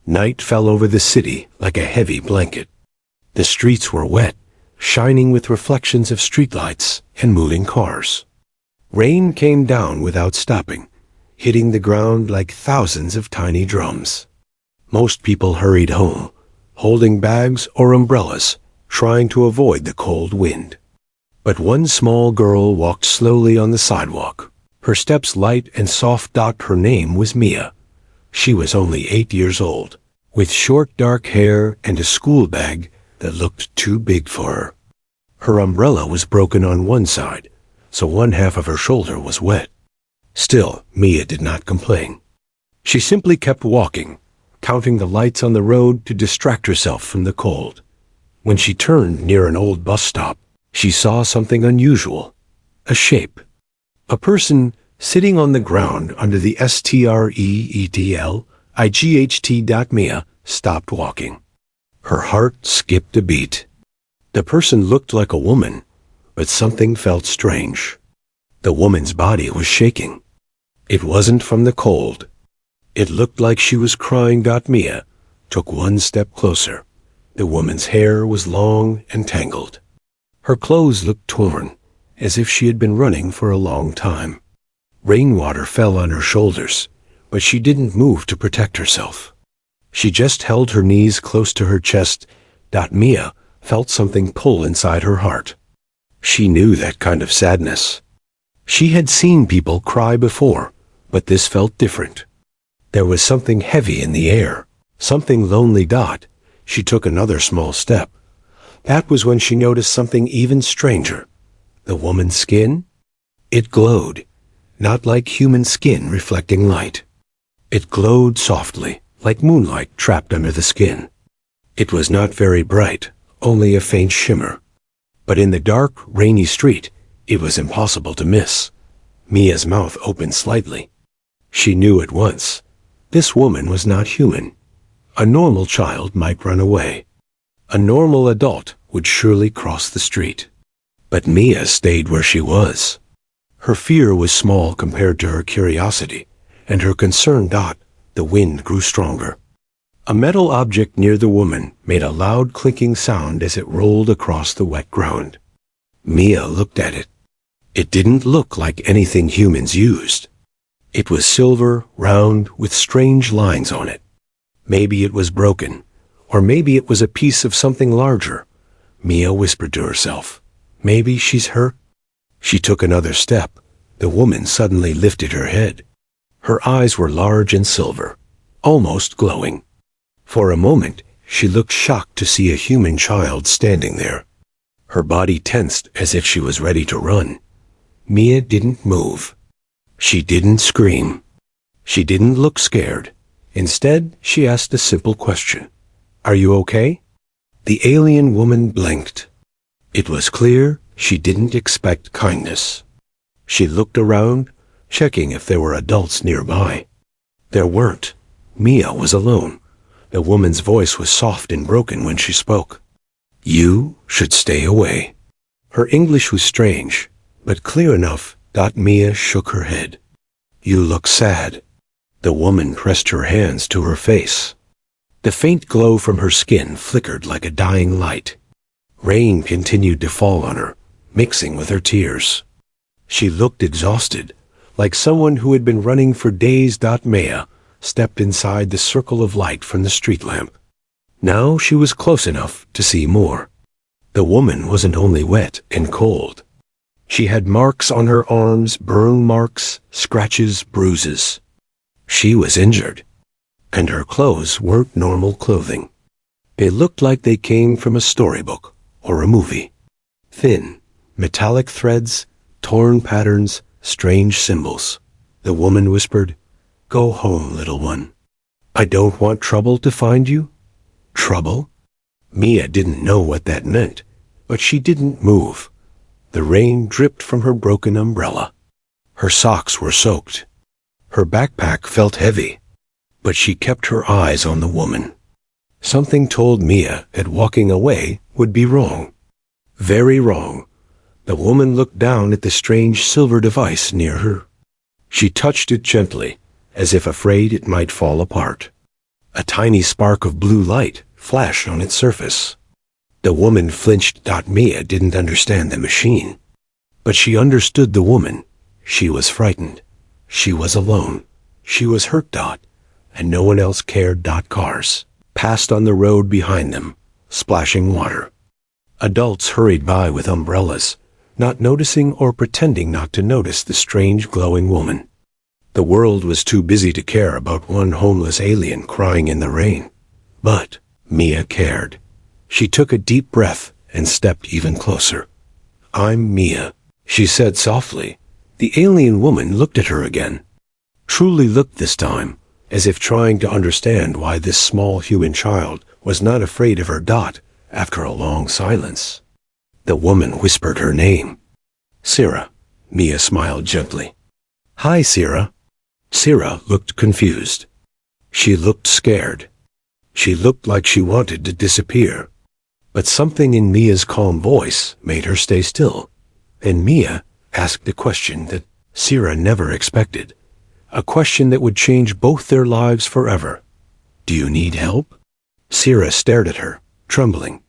Night fell over the city like a heavy blanket. The streets were wet, shining with reflections of streetlights and moving cars. Rain came down without stopping, hitting the ground like thousands of tiny drums. Most people hurried home, holding bags or umbrellas, trying to avoid the cold wind. But one small girl walked slowly on the sidewalk. Her steps light and soft. Her name was Mia. She was only 8 years old, with short dark hair and a school bag that looked too big for her. Her umbrella was broken on one side, so one half of her shoulder was wet. Still, Mia did not complain. She simply kept walking, counting the lights on the road to distract herself from the cold. When she turned near an old bus stop, she saw something unusual, a shape. A person sitting on the ground under the streetlight. Mia stopped walking. Her heart skipped a beat. The person looked like a woman, but something felt strange. The woman's body was shaking. It wasn't from the cold. It looked like she was crying. Mia took one step closer. The woman's hair was long and tangled. Her clothes looked torn, as if she had been running for a long time. Rainwater fell on her shoulders, but she didn't move to protect herself. She just held her knees close to her chest. Mia felt something pull inside her heart. She knew that kind of sadness. She had seen people cry before, but this felt different. There was something heavy in the air, something lonely. She took another small step. That was when she noticed something even stranger. The woman's skin? It glowed, not like human skin reflecting light. It glowed softly, like moonlight trapped under the skin. It was not very bright, only a faint shimmer. But in the dark, rainy street, it was impossible to miss. Mia's mouth opened slightly. She knew at once. This woman was not human. A normal child might run away. A normal adult would surely cross the street. But Mia stayed where she was. Her fear was small compared to her curiosity, and her concern. The wind grew stronger. A metal object near the woman made a loud clinking sound as it rolled across the wet ground. Mia looked at it. It didn't look like anything humans used. It was silver, round, with strange lines on it. Maybe it was broken, or maybe it was a piece of something larger. Mia whispered to herself, "Maybe she's hurt." She took another step. The woman suddenly lifted her head. Her eyes were large and silver, almost glowing. For a moment, she looked shocked to see a human child standing there. Her body tensed as if she was ready to run. Mia didn't move. She didn't scream. She didn't look scared. Instead, she asked a simple question. "Are you okay?" The alien woman blinked. It was clear she didn't expect kindness. She looked around, checking if there were adults nearby. There weren't. Mia was alone. The woman's voice was soft and broken when she spoke. "You should stay away." Her English was strange, but clear enough. Mia shook her head. "You look sad." The woman pressed her hands to her face. The faint glow from her skin flickered like a dying light. Rain continued to fall on her, mixing with her tears. She looked exhausted, like someone who had been running for days. Mia stepped inside the circle of light from the street lamp. Now she was close enough to see more. The woman wasn't only wet and cold. She had marks on her arms, burn marks, scratches, bruises. She was injured, and her clothes weren't normal clothing. They looked like they came from a storybook or a movie. Thin, metallic threads, torn patterns, strange symbols. The woman whispered, "Go home, little one. I don't want trouble to find you." Trouble? Mia didn't know what that meant, but she didn't move. The rain dripped from her broken umbrella. Her socks were soaked. Her backpack felt heavy, but she kept her eyes on the woman. Something told Mia that walking away would be wrong. Very wrong. The woman looked down at the strange silver device near her. She touched it gently, as if afraid it might fall apart. A tiny spark of blue light flashed on its surface. The woman flinched. Mia didn't understand the machine, but she understood the woman. She was frightened. She was alone. She was hurt. And no one else cared. Cars passed on the road behind them, splashing water. Adults hurried by with umbrellas, not noticing or pretending not to notice the strange glowing woman. The world was too busy to care about one homeless alien crying in the rain. But Mia cared. She took a deep breath and stepped even closer. "I'm Mia," she said softly. The alien woman looked at her again. Truly looked this time, as if trying to understand why this small human child was not afraid of her. After a long silence, the woman whispered her name. "Sira." Mia smiled gently. "Hi, Sira." Sira looked confused. She looked scared. She looked like she wanted to disappear. But something in Mia's calm voice made her stay still. And Mia asked a question that Sira never expected. A question that would change both their lives forever. "Do you need help?" Sira stared at her, trembling.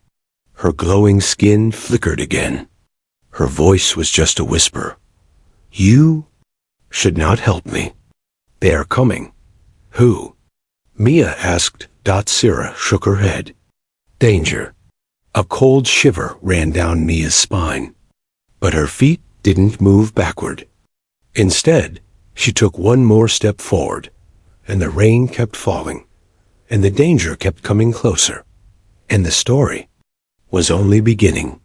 Her glowing skin flickered again. Her voice was just a whisper. "You should not help me. They are coming." "Who?" Mia asked. Sira shook her head. "Danger." A cold shiver ran down Mia's spine. But her feet didn't move backward. Instead, she took one more step forward, and the rain kept falling, and the danger kept coming closer. And the story was only beginning.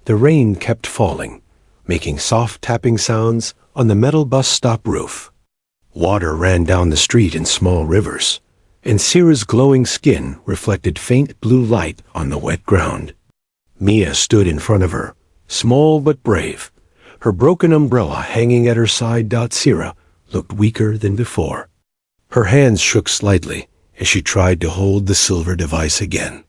The rain kept falling, making soft tapping sounds on the metal bus stop roof. Water ran down the street in small rivers, and Sira's glowing skin reflected faint blue light on the wet ground. Mia stood in front of her, small but brave, her broken umbrella hanging at her side. Sira looked weaker than before. Her hands shook slightly as she tried to hold the silver device again.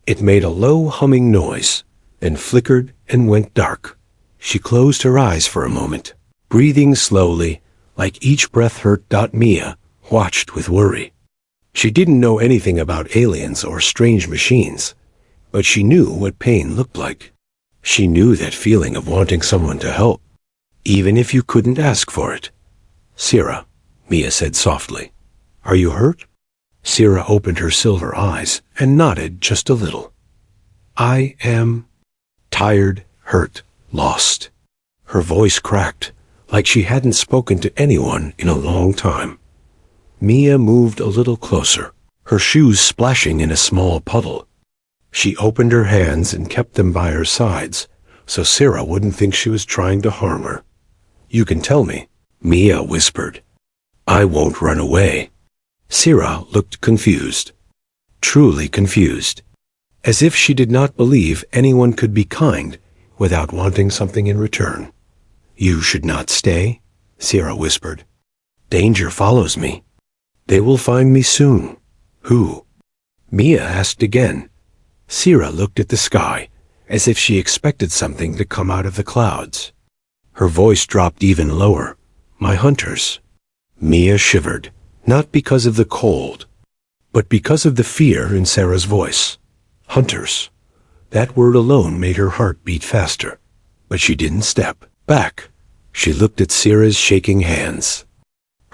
It made a low humming noise, then flickered and went dark. She closed her eyes for a moment, breathing slowly, like each breath hurt. Mia watched with worry. She didn't know anything about aliens or strange machines, but she knew what pain looked like. She knew that feeling of wanting someone to help, even if you couldn't ask for it. "Sira," Mia said softly, "are you hurt?" Sira opened her silver eyes and nodded just a little. "I am tired, hurt, lost." Her voice cracked, like she hadn't spoken to anyone in a long time. Mia moved a little closer, her shoes splashing in a small puddle. She opened her hands and kept them by her sides, so Sira wouldn't think she was trying to harm her. "You can tell me," Mia whispered. "I won't run away." Sira looked confused, truly confused, as if she did not believe anyone could be kind without wanting something in return. "You should not stay," Sira whispered. "Danger follows me. They will find me soon." "Who?" Mia asked again. Sira looked at the sky, as if she expected something to come out of the clouds. Her voice dropped even lower. "My hunters." Mia shivered, not because of the cold, but because of the fear in Sira's voice. Hunters. That word alone made her heart beat faster, but she didn't step back. She looked at Sira's shaking hands,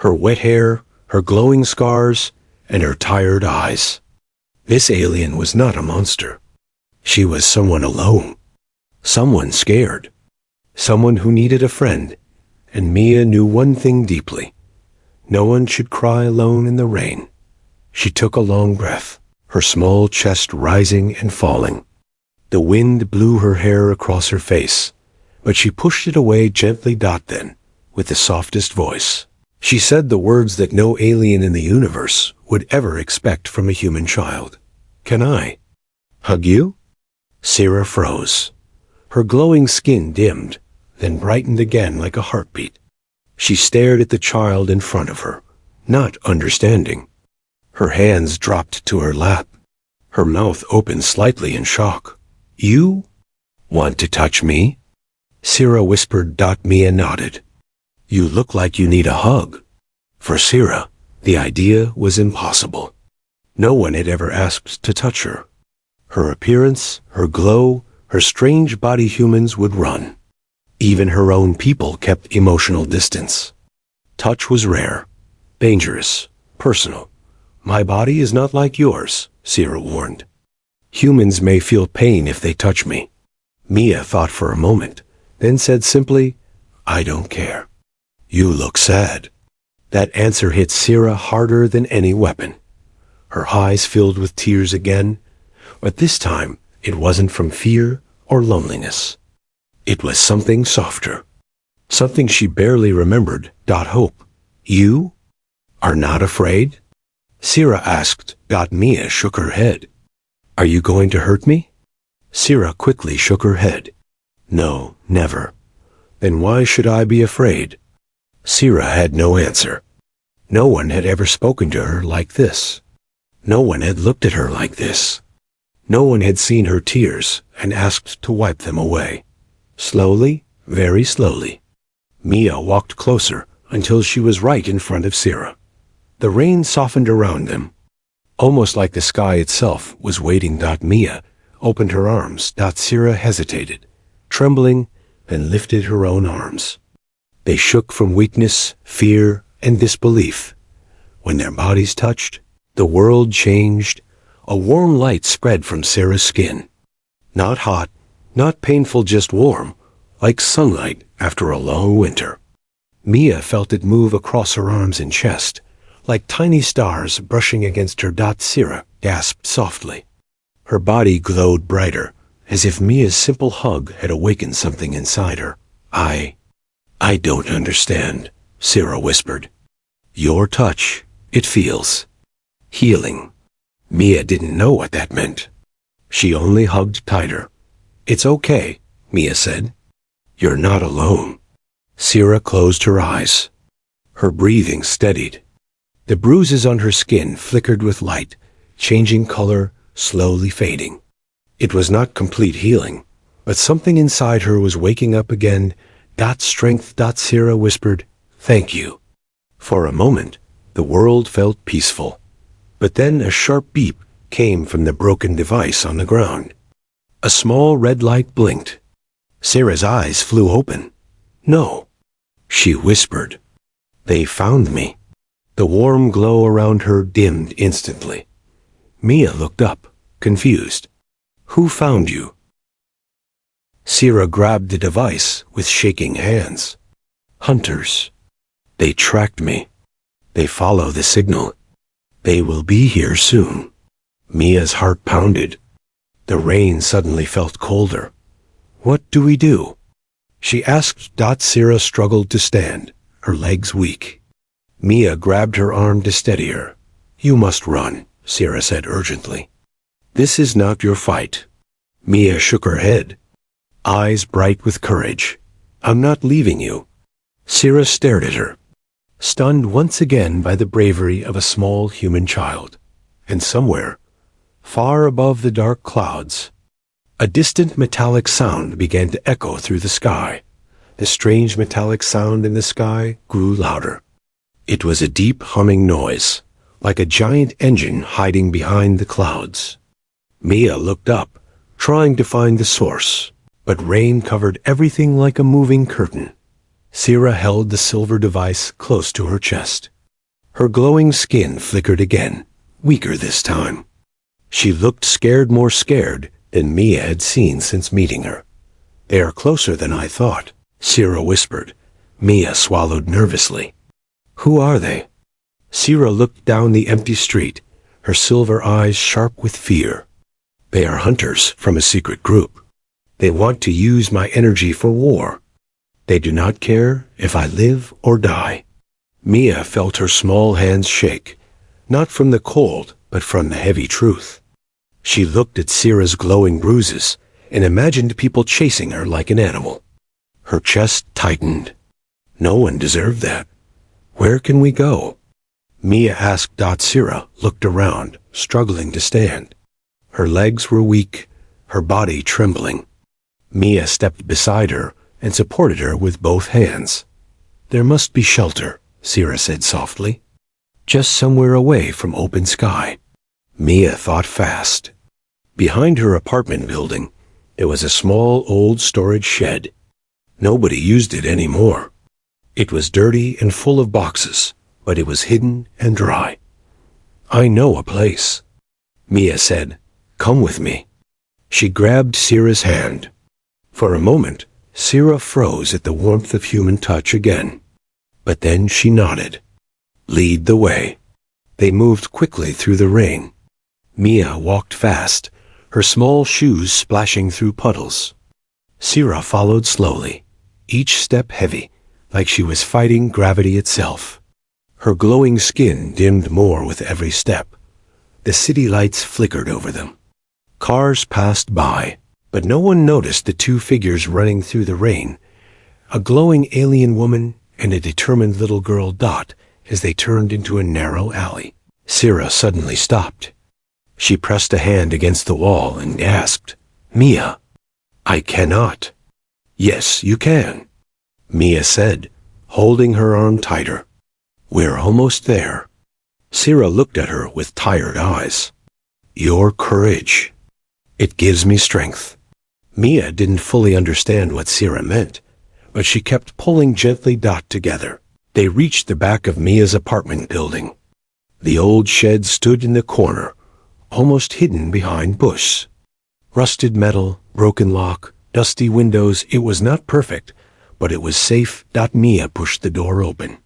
her wet hair, her glowing scars, and her tired eyes. This alien was not a monster. She was someone alone, someone scared, someone who needed a friend, and Mia knew one thing deeply. No one should cry alone in the rain. She took a long breath, her small chest rising and falling. The wind blew her hair across her face, but she pushed it away gently. Then, with the softest voice, she said the words that no alien in the universe would ever expect from a human child. "Can I hug you?" Sira froze. Her glowing skin dimmed, then brightened again like a heartbeat. She stared at the child in front of her, not understanding. Her hands dropped to her lap. Her mouth opened slightly in shock. "You want to touch me?" Sira whispered. Mia nodded. "You look like you need a hug." For Sira, the idea was impossible. No one had ever asked to touch her. Her appearance, her glow, her strange body humans would run. Even her own people kept emotional distance. Touch was rare, dangerous, personal. My body is not like yours, Sierra warned. Humans may feel pain if they touch me. Mia thought for a moment, then said simply, I don't care. You look sad. That answer hit Sierra harder than any weapon. Her eyes filled with tears again, but this time it wasn't from fear or loneliness. It was something softer. Something she barely remembered. Hope. You are not afraid? Sierra asked. Mia shook her head. Are you going to hurt me? Sierra quickly shook her head. No, never. Then why should I be afraid? Sierra had no answer. No one had ever spoken to her like this. No one had looked at her like this. No one had seen her tears and asked to wipe them away. Slowly, very slowly, Mia walked closer until she was right in front of Sierra. The rain softened around them, almost like the sky itself was waiting. Mia opened her arms. Sierra hesitated, trembling, and lifted her own arms. They shook from weakness, fear, and disbelief. When their bodies touched, the world changed. A warm light spread from Sierra's skin. Not hot, not painful, just warm, like sunlight after a long winter. Mia felt it move across her arms and chest, like tiny stars brushing against her. Sierra gasped softly. Her body glowed brighter, as if Mia's simple hug had awakened something inside her. I don't understand, Sierra whispered. Your touch, it feels healing. Mia didn't know what that meant. She only hugged tighter. It's okay, Mia said. You're not alone. Sierra closed her eyes. Her breathing steadied. The bruises on her skin flickered with light, changing color, slowly fading. It was not complete healing, but something inside her was waking up again. Strength. Sierra whispered, Thank you. For a moment, the world felt peaceful. But then a sharp beep came from the broken device on the ground. A small red light blinked. Sierra's eyes flew open. No, she whispered. They found me. The warm glow around her dimmed instantly. Mia looked up, confused. Who found you? Sierra grabbed the device with shaking hands. Hunters. They tracked me. They follow the signal. They will be here soon. Mia's heart pounded. The rain suddenly felt colder. What do we do? She asked. Sierra struggled to stand, her legs weak. Mia grabbed her arm to steady her. You must run, Sierra said urgently. This is not your fight. Mia shook her head, eyes bright with courage. I'm not leaving you. Sierra stared at her, stunned once again by the bravery of a small human child. And somewhere, far above the dark clouds, a distant metallic sound began to echo through the sky. The strange metallic sound in the sky grew louder. It was a deep humming noise, like a giant engine hiding behind the clouds. Mia looked up, trying to find the source, but rain covered everything like a moving curtain. Sierra held the silver device close to her chest. Her glowing skin flickered again, weaker this time. She looked scared, more scared than Mia had seen since meeting her. They are closer than I thought, Sierra whispered. Mia swallowed nervously. Who are they? Sierra looked down the empty street, her silver eyes sharp with fear. They are hunters from a secret group. They want to use my energy for war. They do not care if I live or die. Mia felt her small hands shake, not from the cold, but from the heavy truth. She looked at Sierra's glowing bruises and imagined people chasing her like an animal. Her chest tightened. No one deserved that. Where can we go? Mia asked. Sierra looked around, struggling to stand. Her legs were weak, her body trembling. Mia stepped beside her and supported her with both hands. There must be shelter, Sierra said softly. Just somewhere away from open sky. Mia thought fast. Behind her apartment building, there was a small old storage shed. Nobody used it anymore. It was dirty and full of boxes, but it was hidden and dry. "I know a place," Mia said. "Come with me." She grabbed Sierra's hand. For a moment, Sierra froze at the warmth of human touch again. But then she nodded. "Lead the way." They moved quickly through the rain. Mia walked fast, her small shoes splashing through puddles. Sierra followed slowly, each step heavy, like she was fighting gravity itself. Her glowing skin dimmed more with every step. The city lights flickered over them. Cars passed by, but no one noticed the two figures running through the rain, a glowing alien woman and a determined little girl Dot, as they turned into a narrow alley. Sierra suddenly stopped. She pressed a hand against the wall and gasped, "Mia, I cannot." "Yes, you can," Mia said, holding her arm tighter. "We're almost there." Sierra looked at her with tired eyes. "Your courage. It gives me strength." Mia didn't fully understand what Sierra meant, but she kept pulling gently Dot together. They reached the back of Mia's apartment building. The old shed stood in the corner, almost hidden behind bush. Rusted metal, broken lock, dusty windows. It was not perfect, but it was safe. Mia pushed the door open.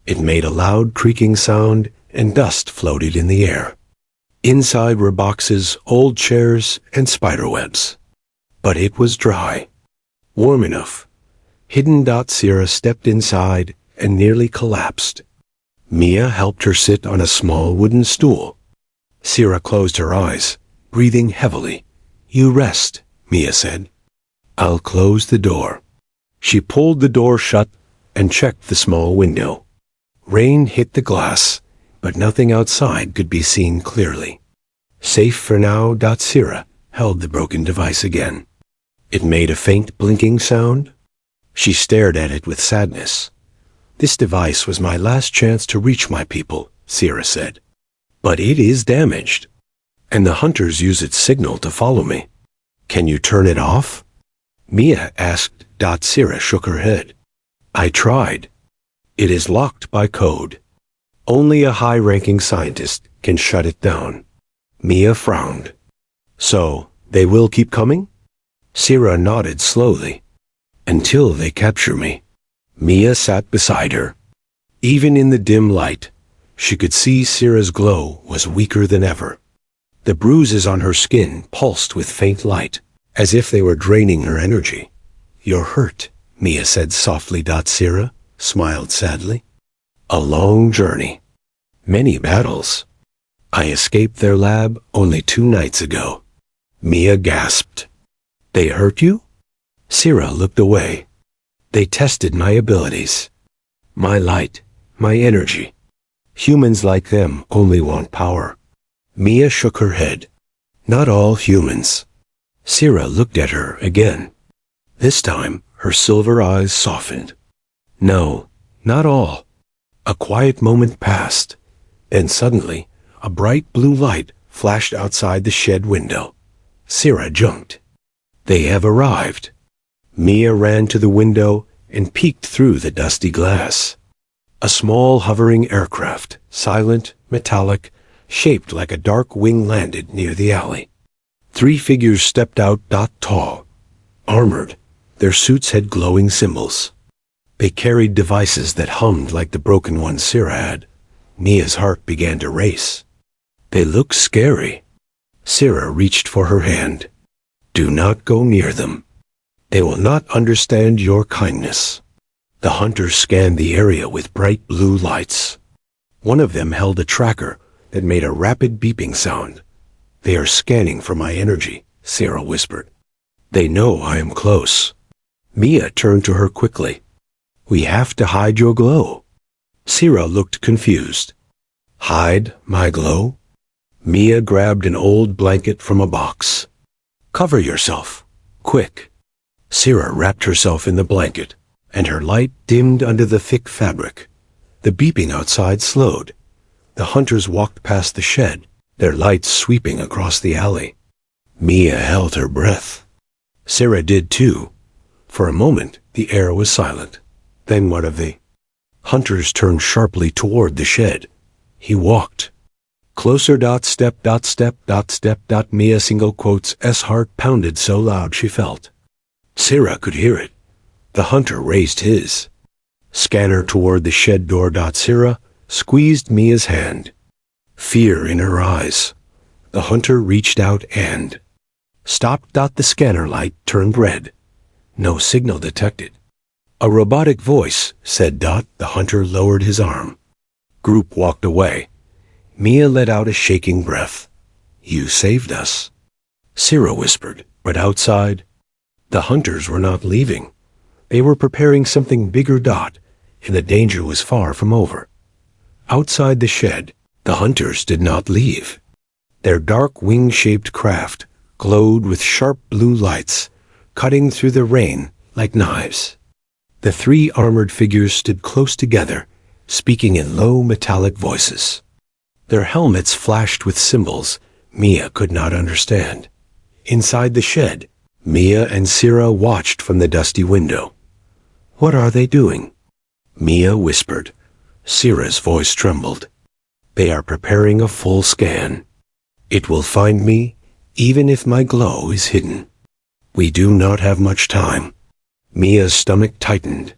It made a loud creaking sound, and dust floated in the air. Inside were boxes, old chairs, and spiderwebs. But it was dry. Warm enough. Hidden. Sierra stepped inside and nearly collapsed. Mia helped her sit on a small wooden stool. Sierra closed her eyes, breathing heavily. "You rest," Mia said. "I'll close the door." She pulled the door shut and checked the small window. Rain hit the glass, but nothing outside could be seen clearly. Safe for now. Sierra held the broken device again. It made a faint blinking sound. She stared at it with sadness. "This device was my last chance to reach my people," Sierra said. "But it is damaged, and the hunters use its signal to follow me. Can you turn it off?" Mia asked. Sierra shook her head. "I tried. It is locked by code. Only a high-ranking scientist can shut it down." Mia frowned. "So, they will keep coming?" Sierra nodded slowly. "Until they capture me." Mia sat beside her. Even in the dim light, she could see Sierra's glow was weaker than ever. The bruises on her skin pulsed with faint light, as if they were draining her energy. "You're hurt," Mia said softly. Sierra smiled sadly. "A long journey. Many battles. I escaped their lab only 2 nights ago." Mia gasped. "They hurt you?" Sierra looked away. "They tested my abilities. My light, my energy. Humans like them only want power." Mia shook her head. "Not all humans." Sierra looked at her again. This time, her silver eyes softened. "No, not all." A quiet moment passed, and suddenly, a bright blue light flashed outside the shed window. Sierra jumped. "They have arrived." Mia ran to the window and peeked through the dusty glass. A small hovering aircraft, silent, metallic, shaped like a dark wing, landed near the alley. 3 figures stepped out. Tall, armored, their suits had glowing symbols. They carried devices that hummed like the broken ones Sierra had. Mia's heart began to race. They looked scary. Sierra reached for her hand. "Do not go near them. They will not understand your kindness." The hunters scanned the area with bright blue lights. One of them held a tracker that made a rapid beeping sound. "They are scanning for my energy," Sierra whispered. "They know I am close." Mia turned to her quickly. "We have to hide your glow." Sierra looked confused. "Hide my glow?" Mia grabbed an old blanket from a box. "Cover yourself, quick." Sierra wrapped herself in the blanket, and her light dimmed under the thick fabric. The beeping outside slowed. The hunters walked past the shed. their lights sweeping across the alley. Mia held her breath. Sarah did too. For a moment, the air was silent. Then one of the hunters turned sharply toward the shed. He walked. Closer, step, step, Mia single quotes S heart pounded so loud she felt. Sarah could hear it. The hunter raised his scanner toward the shed door. Sarah squeezed Mia's hand. Fear in her eyes. The hunter reached out and stopped. The scanner light turned red. No signal detected. A robotic voice said. The hunter lowered his arm. Group walked away. Mia let out a shaking breath. You saved us, Sarah whispered, but outside, the hunters were not leaving. They were preparing something bigger. And the danger was far from over. Outside the shed, the hunters did not leave. Their dark wing-shaped craft glowed with sharp blue lights, cutting through the rain like knives. The three armored figures stood close together, speaking in low metallic voices. Their helmets flashed with symbols Mia could not understand. Inside the shed, Mia and Sarah watched from the dusty window. What are they doing? Mia whispered. Sarah's voice trembled. They are preparing a full scan. It will find me, even if my glow is hidden. We do not have much time. Mia's stomach tightened.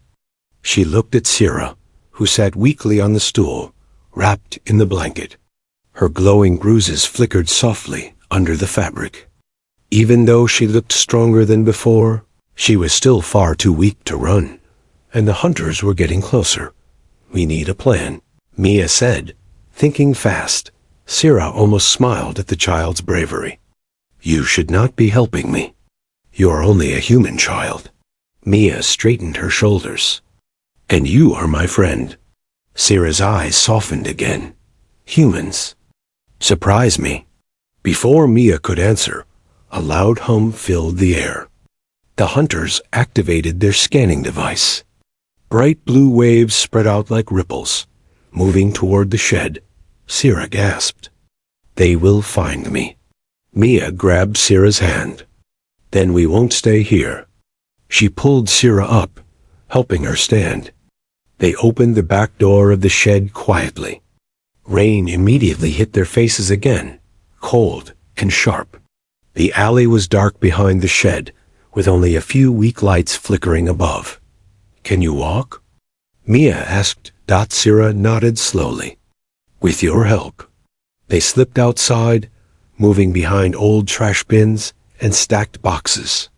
She looked at Sarah, who sat weakly on the stool, wrapped in the blanket. Her glowing bruises flickered softly under the fabric. Even though she looked stronger than before, she was still far too weak to run, and the hunters were getting closer. We need a plan, Mia said, thinking fast. Sarah almost smiled at the child's bravery. You should not be helping me. You are only a human child. Mia straightened her shoulders. And you are my friend. Sarah's eyes softened again. Humans. Surprise me. Before Mia could answer, a loud hum filled the air. The hunters activated their scanning device. Bright blue waves spread out like ripples, moving toward the shed. Sarah gasped. They will find me. Mia grabbed Sarah's hand. Then we won't stay here. She pulled Sarah up, helping her stand. They opened the back door of the shed quietly. Rain immediately hit their faces again, cold and sharp. The alley was dark behind the shed, with only a few weak lights flickering above. Can you walk? Mia asked. Sarah nodded slowly. With your help. They slipped outside, moving behind old trash bins and stacked boxes.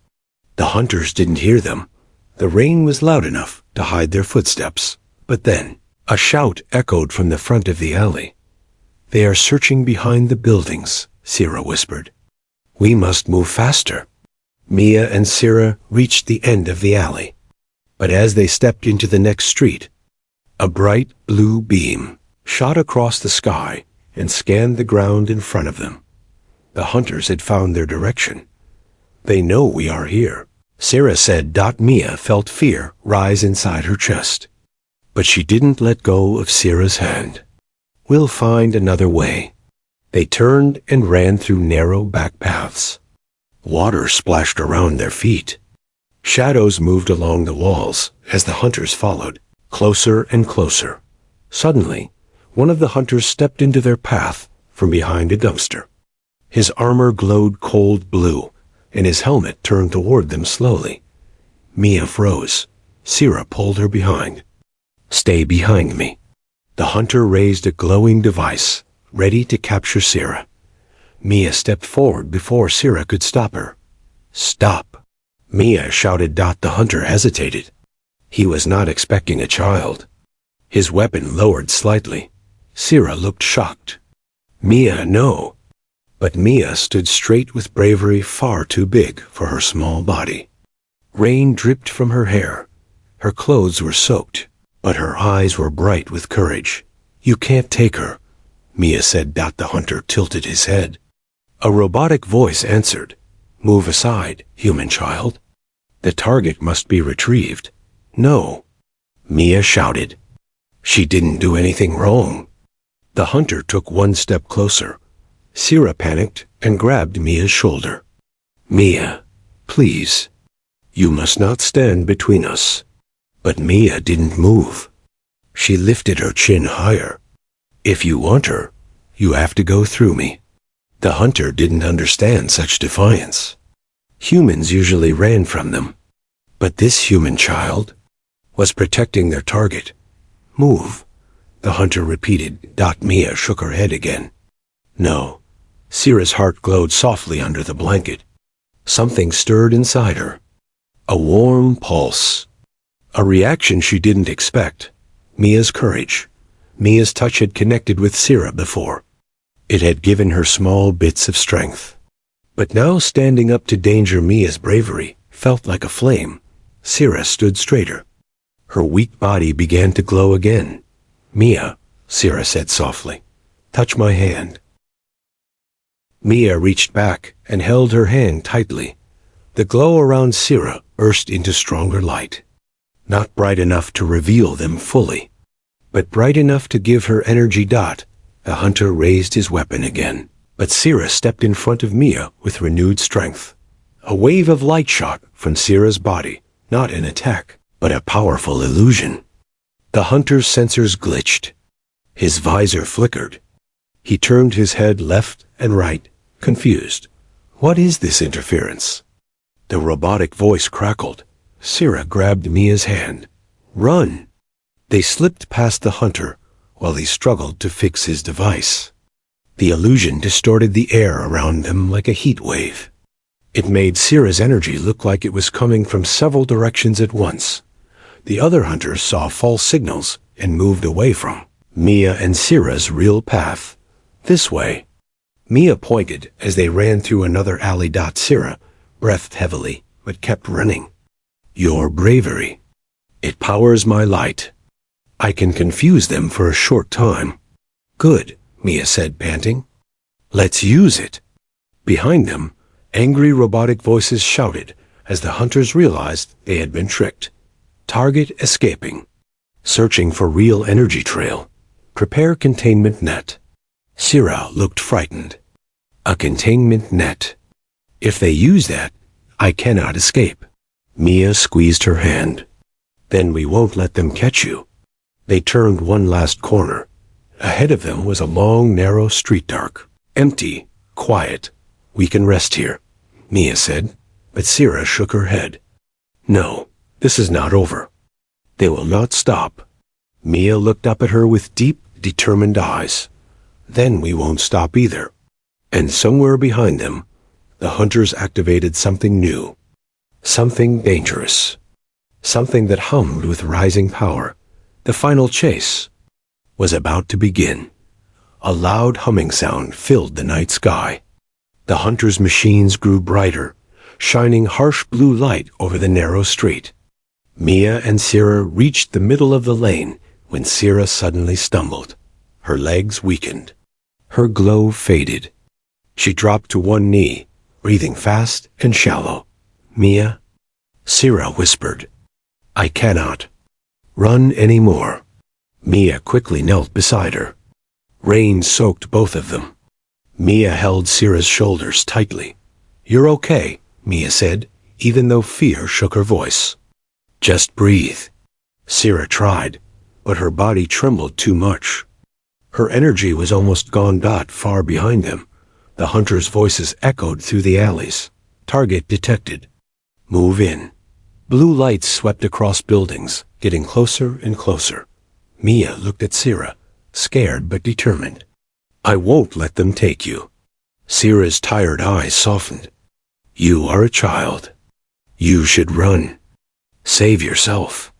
The hunters didn't hear them. The rain was loud enough to hide their footsteps. But then, a shout echoed from the front of the alley. They are searching behind the buildings, Sarah whispered. We must move faster. Mia and Sarah reached the end of the alley. But as they stepped into the next street, a bright blue beam shot across the sky and scanned the ground in front of them. The hunters had found their direction. They know we are here, Sarah said. Mia felt fear rise inside her chest. But she didn't let go of Sarah's hand. We'll find another way. They turned and ran through narrow back paths. Water splashed around their feet. Shadows moved along the walls as the hunters followed, closer and closer. Suddenly, one of the hunters stepped into their path from behind a dumpster. His armor glowed cold blue, and his helmet turned toward them slowly. Mia froze. Sarah pulled her behind. Stay behind me. The hunter raised a glowing device, ready to capture Sarah. Mia stepped forward before Sarah could stop her. Stop! Mia shouted. The hunter hesitated. He was not expecting a child. His weapon lowered slightly. Sarah looked shocked. Mia, no. But Mia stood straight with bravery far too big for her small body. Rain dripped from her hair. Her clothes were soaked, but her eyes were bright with courage. You can't take her, Mia said. The hunter tilted his head. A robotic voice answered. Move aside, human child. The target must be retrieved. No, Mia shouted. She didn't do anything wrong. The hunter took one step closer. Sira panicked and grabbed Mia's shoulder. Mia, please. You must not stand between us. But Mia didn't move. She lifted her chin higher. If you want her, you have to go through me. The hunter didn't understand such defiance. Humans usually ran from them. But this human child was protecting their target. Move, the hunter repeated. Mia shook her head again. No. Sira's heart glowed softly under the blanket. Something stirred inside her. A warm pulse. A reaction she didn't expect. Mia's courage. Mia's touch had connected with Sira before. It had given her small bits of strength. But now standing up to danger, Mia's bravery felt like a flame. Sira stood straighter. Her weak body began to glow again. Mia, Sira said softly, touch my hand. Mia reached back and held her hand tightly. The glow around Sira burst into stronger light. Not bright enough to reveal them fully, but bright enough to give her energy. The hunter raised his weapon again, but Sira stepped in front of Mia with renewed strength. A wave of light shot from Sira's body, not an attack, but a powerful illusion. The hunter's sensors glitched. His visor flickered. He turned his head left and right, confused. What is this interference? The robotic voice crackled. Sira grabbed Mia's hand. Run! They slipped past the hunter while he struggled to fix his device. The illusion distorted the air around them like a heat wave. It made Sira's energy look like it was coming from several directions at once. The other hunters saw false signals and moved away from Mia and Sira's real path. This way. Mia pointed as they ran through another alley. Sira breathed heavily, but kept running. Your bravery. It powers my light. I can confuse them for a short time. Good, Mia said, panting. Let's use it. Behind them, angry robotic voices shouted as the hunters realized they had been tricked. Target escaping. Searching for real energy trail. Prepare containment net. Sira looked frightened. A containment net. If they use that, I cannot escape. Mia squeezed her hand. Then we won't let them catch you. They turned one last corner. Ahead of them was a long, narrow street, dark, empty, quiet. We can rest here, Mia said, but Sira shook her head. No, this is not over. They will not stop. Mia looked up at her with deep, determined eyes. Then we won't stop either. And somewhere behind them, the hunters activated something new. Something dangerous. Something that hummed with rising power. The final chase was about to begin. A loud humming sound filled the night sky. The hunters' machines grew brighter, shining harsh blue light over the narrow street. Mia and Sira reached the middle of the lane when Sira suddenly stumbled. Her legs weakened. Her glow faded. She dropped to one knee, breathing fast and shallow. Mia, Sira whispered, I cannot run anymore. Mia quickly knelt beside her. Rain soaked both of them. Mia held Sira's shoulders tightly. You're okay, Mia said, even though fear shook her voice. Just breathe. Sira tried, but her body trembled too much. Her energy was almost gone. Far behind them, the hunters' voices echoed through the alleys. Target detected. Move in. Blue lights swept across buildings, getting closer and closer. Mia looked at Sira, scared but determined. I won't let them take you. Sira's tired eyes softened. You are a child. You should run. Save yourself.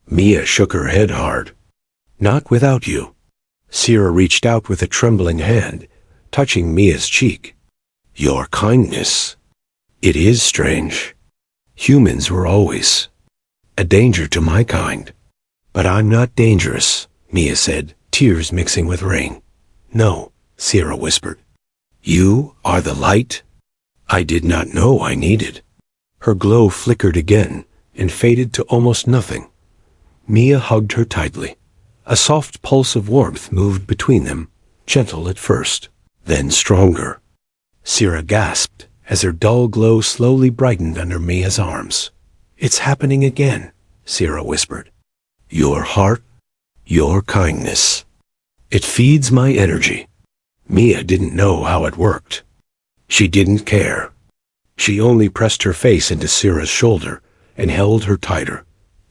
Mia shook her head hard. Not without you. Sira reached out with a trembling hand, touching Mia's cheek. Your kindness. It is strange. Humans were always a danger to my kind. But I'm not dangerous, Mia said, tears mixing with rain. No, Sira whispered. You are the light I did not know I needed. Her glow flickered again and faded to almost nothing. Mia hugged her tightly. A soft pulse of warmth moved between them, gentle at first. then stronger. Sierra gasped as her dull glow slowly brightened under Mia's arms. "It's happening again," Sierra whispered. "Your heart, your kindness. It feeds my energy." Mia didn't know how it worked. She didn't care. She only pressed her face into Sierra's shoulder and held her tighter.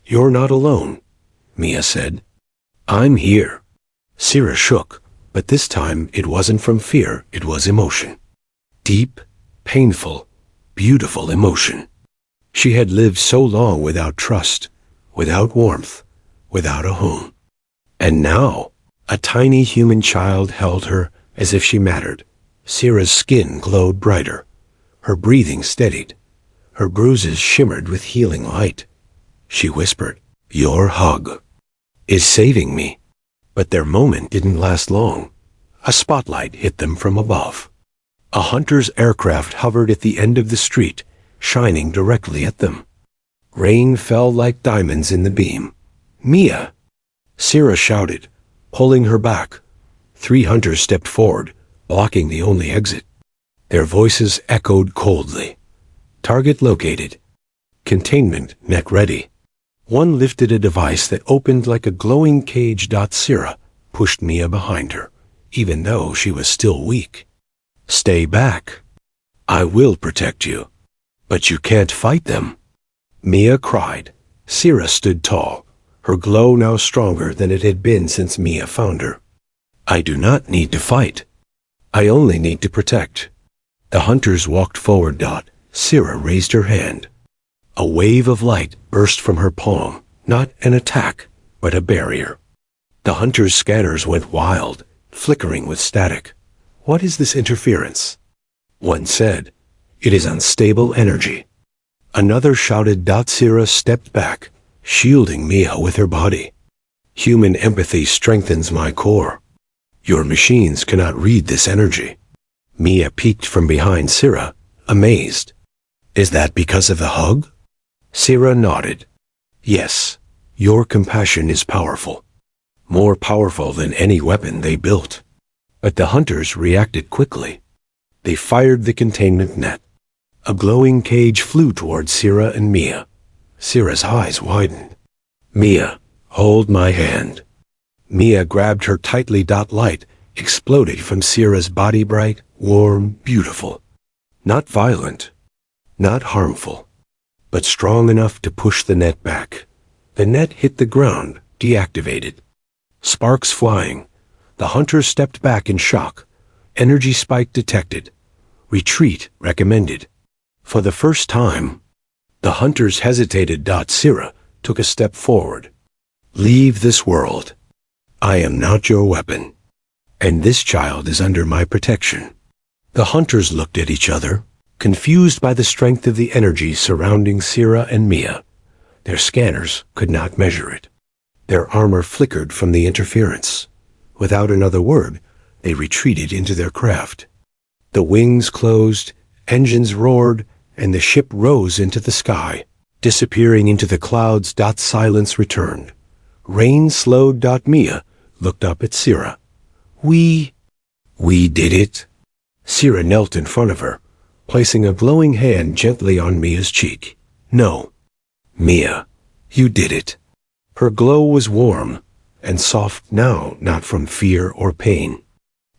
"You're not alone," Mia said. "I'm here." Sierra shook, but this time it wasn't from fear, it was emotion. Deep, painful, beautiful emotion. She had lived so long without trust, without warmth, without a home. And now, a tiny human child held her as if she mattered. Sierra's skin glowed brighter. Her breathing steadied. Her bruises shimmered with healing light. She whispered, "Your hug is saving me." But their moment didn't last long. A spotlight hit them from above. A hunter's aircraft hovered at the end of the street, shining directly at them. Rain fell like diamonds in the beam. "Mia!" Sierra shouted, pulling her back. 3 hunters stepped forward, blocking the only exit. Their voices echoed coldly. "Target located. Containment net ready." One lifted a device that opened like a glowing cage. Sierra pushed Mia behind her, even though she was still weak. "Stay back. I will protect you. But you can't fight them," Mia cried. Sierra stood tall, her glow now stronger than it had been since Mia found her. "I do not need to fight. I only need to protect." The hunters walked forward. Sierra raised her hand. A wave of light burst from her palm, not an attack, but a barrier. The hunters' scanners went wild, flickering with static. "What is this interference?" One said, "It is unstable energy." Another shouted. Sierra stepped back, shielding Mia with her body. "Human empathy strengthens my core. Your machines cannot read this energy." Mia peeked from behind Sierra, amazed. "Is that because of the hug?" Sierra nodded. "Yes, your compassion is powerful. More powerful than any weapon they built." But the hunters reacted quickly. They fired the containment net. A glowing cage flew towards Sierra and Mia. Sierra's eyes widened. "Mia, hold my hand." Mia grabbed her tightly. Light exploded from Sierra's body, bright, warm, beautiful. Not violent, not harmful, but strong enough to push the net back. The net hit the ground, deactivated. Sparks flying. The hunters stepped back in shock. Energy spike detected. Retreat recommended. For the first time, the hunters hesitated. Sierra took a step forward. "Leave this world. I am not your weapon, and this child is under my protection." The hunters looked at each other, confused by the strength of the energy surrounding Sierra and Mia. Their scanners could not measure it. Their armor flickered from the interference. Without another word, they retreated into their craft. The wings closed, engines roared, and the ship rose into the sky, disappearing into the clouds. Silence returned. Rain slowed. Mia looked up at Sierra. We did it." Sierra knelt in front of her, placing a glowing hand gently on Mia's cheek. "No, Mia, you did it." Her glow was warm and soft now, not from fear or pain,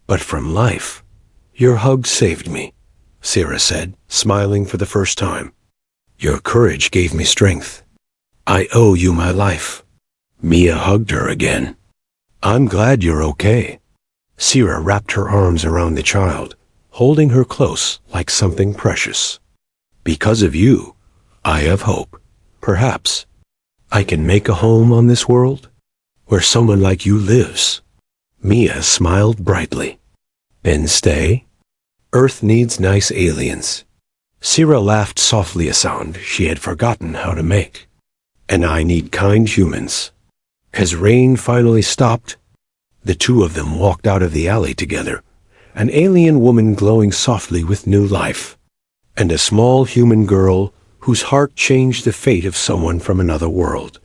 but from life. "Your hug saved me," Sierra said, smiling for the first time. "Your courage gave me strength. I owe you my life." Mia hugged her again. "I'm glad you're okay." Sierra wrapped her arms around the child, holding her close like something precious. "Because of you, I have hope. Perhaps I can make a home on this world where someone like you lives." Mia smiled brightly. "Then stay. Earth needs nice aliens." Sierra laughed softly, a sound she had forgotten how to make. "And I need kind humans." As rain finally stopped, the two of them walked out of the alley together, an alien woman glowing softly with new life, and a small human girl whose heart changed the fate of someone from another world.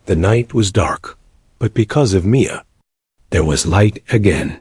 The night was dark, but because of Mia, there was light again.